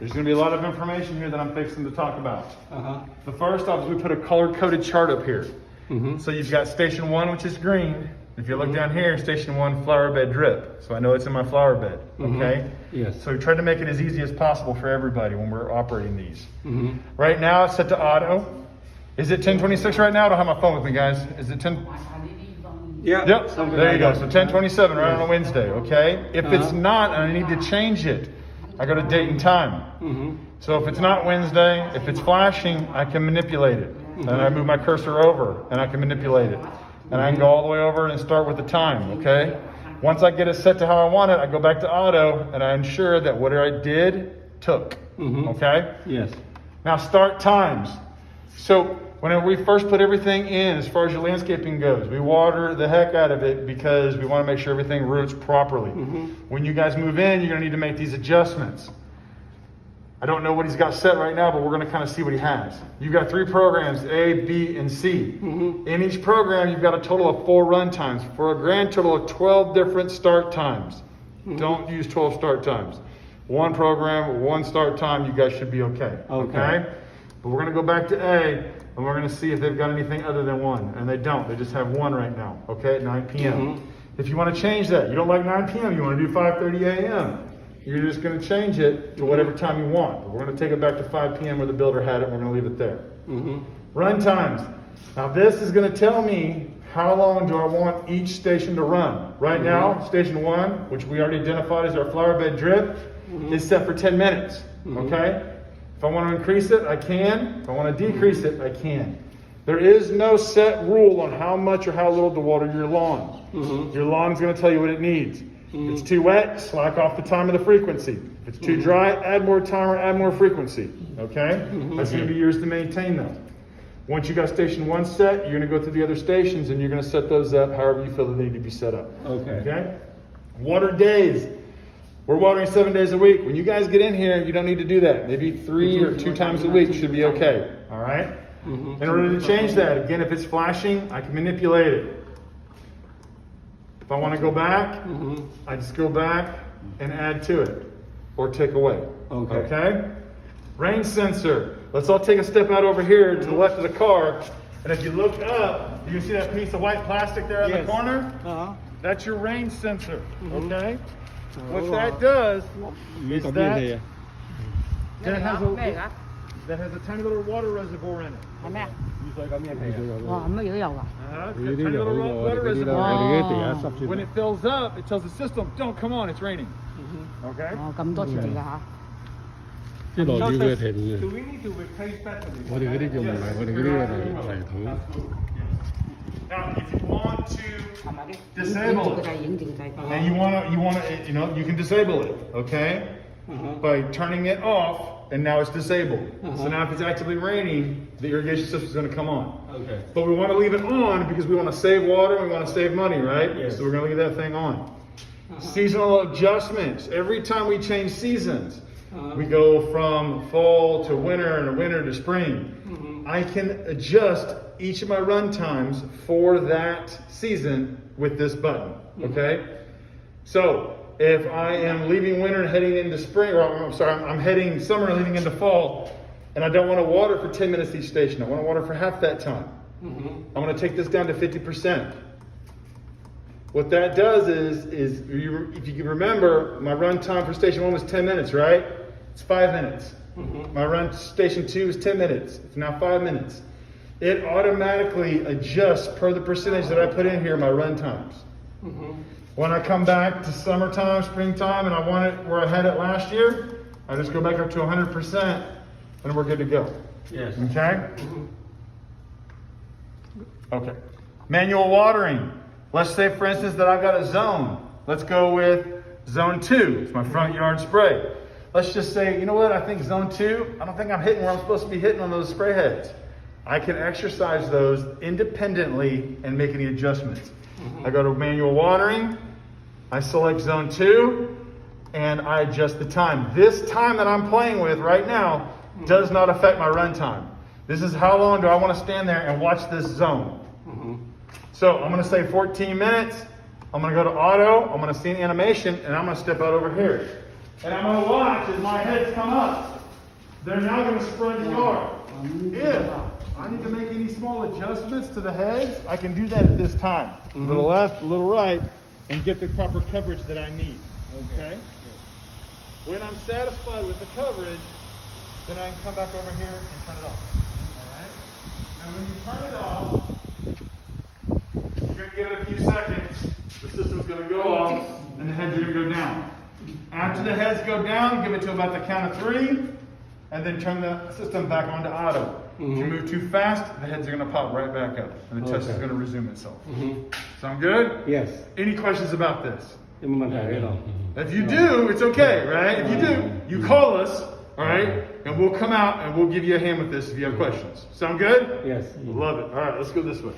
There's going to be a lot of information here that I'm fixing to talk about. The first off is we put a color-coded chart up here. So you've got station 1, which is green. If you look down here, station 1, flower bed drip. So I know it's in my flower bed, okay? Yes. So we tried to make it as easy as possible for everybody when we're operating these. Right now it's set to auto. Is it 10:26 right now? I don't have my phone with me, guys. Is it 10? Yeah. Yep, there you go. So 10:27 right on a Wednesday, okay? If it's not and I need to change it, I go to date and time. So if it's not Wednesday, if it's flashing, I can manipulate it. And I move my cursor over and I can manipulate it. And I can go all the way over and start with the time, okay? Once I get it set to how I want it, I go back to auto and I ensure that whatever I did took, okay? Yes. Now start times. So whenever we first put everything in, as far as your landscaping goes, we water the heck out of it because we want to make sure everything roots properly. When you guys move in, you're going to need to make these adjustments. I don't know what he's got set right now, but we're going to kind of see what he has. You've got 3 programs, A, B, and C. In each program, you've got a total of 4 run times for a grand total of 12 different start times. Don't use 12 start times. 1 program, 1 start time, you guys should be okay. Okay? But we're going to go back to A, and we're going to see if they've got anything other than 1. And they don't. They just have 1 right now, okay, at 9 p.m. If you want to change that, you don't like 9 p.m., you want to do 5:30 a.m., you're just going to change it to whatever time you want. But we're going to take it back to 5 p.m. where the builder had it, and we're going to leave it there. Run times. Now this is going to tell me how long do I want each station to run. Right now, station 1, which we already identified as our flower bed drip, is set for 10 minutes, okay? If I want to increase it, I can. If I want to decrease it, I can. There is no set rule on how much or how little to water your lawn. Your lawn is going to tell you what it needs. If it's too wet, slack off the time of the frequency. If it's too dry, add more time or add more frequency, okay? That's going to be yours to maintain though. Once you got station 1 set, you're going to go through the other stations and you're going to set those up however you feel that they need to be set up. Okay? Water days. We're watering 7 days a week. When you guys get in here, you don't need to do that. Maybe 3 or 2 times a week should be okay. All right? In order to change that, again, if it's flashing, I can manipulate it. If I want to go back, I just go back and add to it or take away. Okay? Rain sensor. Let's all take a step out over here to the left of the car. And if you look up, you can see that piece of white plastic there in the corner? That's your rain sensor. Okay? What that does is that has a tiny little water reservoir in it. Tiny little water reservoir. When it fills up, it tells the system, don't, come on, it's raining. Okay? Do we need to replace batteries? Now, if you want to disable it, and you can disable it, okay? By turning it off, and now it's disabled. So now if it's actively raining, the irrigation system is going to come on. But we want to leave it on because we want to save water, and we want to save money, right? So we're going to leave that thing on. Seasonal adjustments. Every time we change seasons, we go from fall to winter and winter to spring. I can adjust each of my run times for that season with this button, okay? So if I am leaving winter and heading into spring, or I'm heading summer and leading into fall, and I don't want to water for 10 minutes each station, I want to water for half that time. I'm going to take this down to 50%. What that does is if you can remember, my run time for station 1 was 10 minutes, right? It's 5 minutes. My run station 2 is 10 minutes. It's now 5 minutes. It automatically adjusts per the percentage that I put in here, my run times. When I come back to summertime, springtime, and I want it where I had it last year, I just go back up to 100% and we're good to go. Okay? Okay. Manual watering. Let's say, for instance, that I've got a zone. Let's go with zone 2. It's my front yard spray. Let's just say, you know what? I think zone 2, I don't think I'm hitting where I'm supposed to be hitting on those spray heads. I can exercise those independently and make any adjustments. I go to manual watering, I select zone 2, and I adjust the time. This time that I'm playing with right now does not affect my run time. This is how long do I want to stand there and watch this zone. So I'm going to say 14 minutes. I'm going to go to auto. I'm going to see an animation, and I'm going to step out over here. And I'm going to watch as my heads come up. They're now going to spread the yard. If I need to make any small adjustments to the heads, I can do that at this time. A little left, a little right, and get the proper coverage that I need. Okay? When I'm satisfied with the coverage, then I can come back over here and turn it off. Alright? And when you turn it off, you're going to give it a few seconds. The system's going to go off, and the heads are going to go down. After the heads go down, give it to about the count of 3, and then turn the system back on to auto. If you move too fast, the heads are going to pop right back up, and the test is going to resume itself. Sound good? Yes. Any questions about this? If If you do, it's okay, right? If you do, you call us, all right? And we'll come out and we'll give you a hand with this if you have questions. Sound good? Yes. Love it. All right, let's go this way.